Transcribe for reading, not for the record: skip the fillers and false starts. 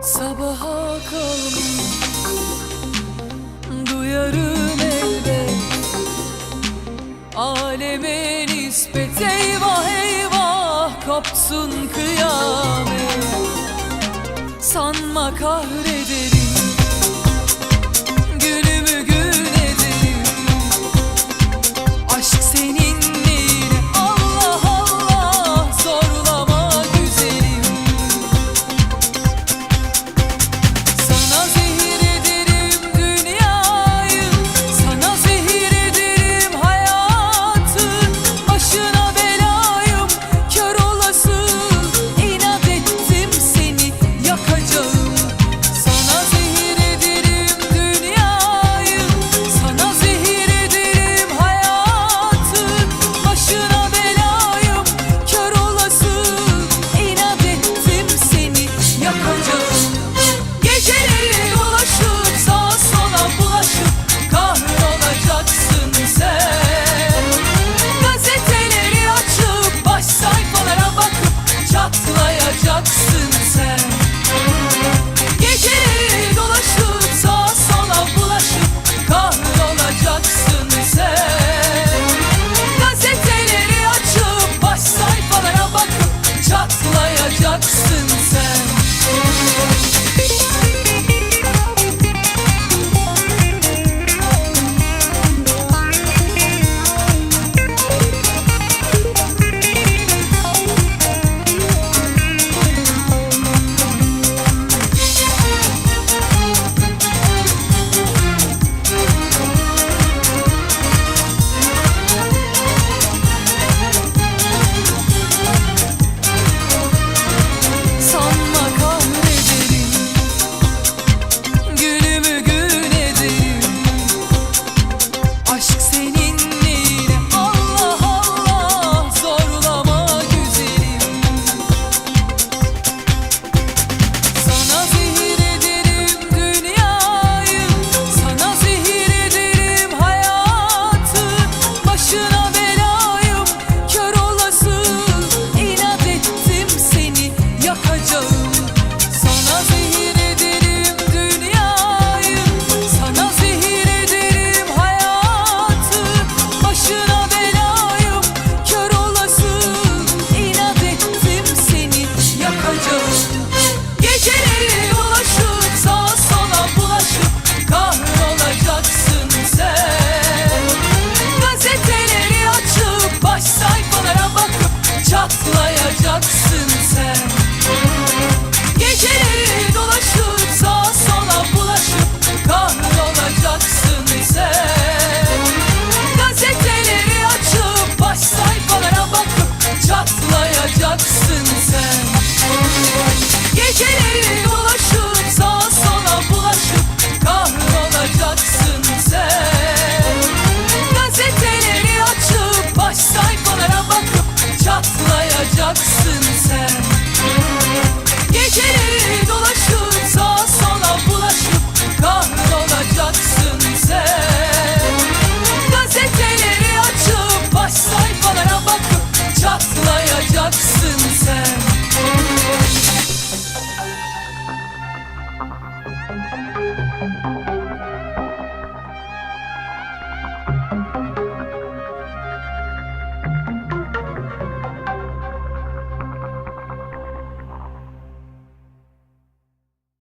Sabaha kalmış duyarım elbet aleme nispet. Eyvah eyvah kopsun kıyamet. Sanma kahrederim, günümü gün ederim. Aşk senin neyine? Allah Allah, zorlama güzelim. Sana zehir ederim dünyayı, sana zehir ederim hayatı. Başına belayım, kör olası, inat ettim seni yakacağım. Sana zehir ederim dünyayı, sana zehir ederim hayatı. Başına belayım, kör olası, inat ettim seni yakacağım. Geceleri dolaşıp sağa sola bulaşıp kahrolacaksın sen. Gazeteleri açıp baş sayfalara bakıp çatlayacaksın sen. Geceleri dolaşıp sağa sola bulaşıp kahrolacaksın sen. Gazeteleri açıp baş sayfalara bakıp çatlayacaksın sen. Sanma kahrederim, günümü gün ederim. Aşk senin neyine? Allah Allah, zorlama güzelim. Sana zehir ederim dünyayı, sana zehir ederim hayatı. Başına belayım, kör olası, inat ettim seni yakacağım. Sana zehir ederim dünyayı, sana zehir ederim hayatı. Başına belayım, kör olası, inat ettim seni yakacağım. Geceleri dolaşıp sağa sola bulaşıp kahrolacaksın sen. Gazeteleri açıp baş sayfalara bakıp çatlayacaksın sen. Geceleri dolaşıp sağa sola bulaşıp kahrolacaksın sen. Gazeteleri açıp baş sayfalara bakıp çatlayacaksın sen. Geceleri dolaşıp sağa sola bulaşıp kahrolacaksın sen. Gazeteleri açıp baş sayfalara bakıp çatlayacaksın sen. Geceleri dolaşıp sağa sola bulaşıp kahrolacaksın sen. Gazeteleri açıp baş sayfalara bakıp çatlayacaksın sen.